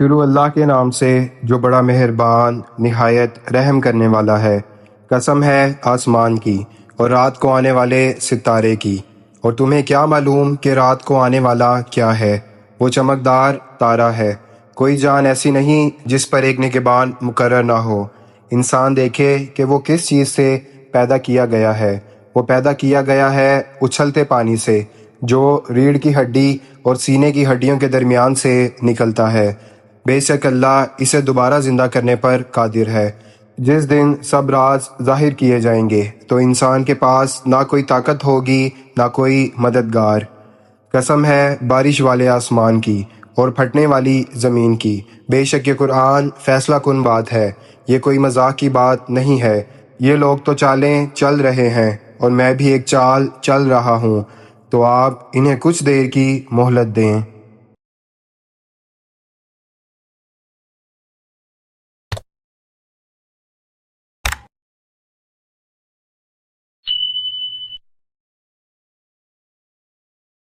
شروع اللہ کے نام سے جو بڑا مہربان نہایت رحم کرنے والا ہے۔ قسم ہے آسمان کی اور رات کو آنے والے ستارے کی، اور تمہیں کیا معلوم کہ رات کو آنے والا کیا ہے؟ وہ چمکدار تارا ہے۔ کوئی جان ایسی نہیں جس پر ایک نگہبان مقرر نہ ہو۔ انسان دیکھے کہ وہ کس چیز سے پیدا کیا گیا ہے۔ وہ پیدا کیا گیا ہے اچھلتے پانی سے، جو ریڑھ کی ہڈی اور سینے کی ہڈیوں کے درمیان سے نکلتا ہے۔ بے شک اللہ اسے دوبارہ زندہ کرنے پر قادر ہے۔ جس دن سب راز ظاہر کیے جائیں گے تو انسان کے پاس نہ کوئی طاقت ہوگی نہ کوئی مددگار۔ قسم ہے بارش والے آسمان کی اور پھٹنے والی زمین کی، بے شک یہ قرآن فیصلہ کن بات ہے، یہ کوئی مذاق کی بات نہیں ہے۔ یہ لوگ تو چالیں چل رہے ہیں اور میں بھی ایک چال چل رہا ہوں، تو آپ انہیں کچھ دیر کی مہلت دیں۔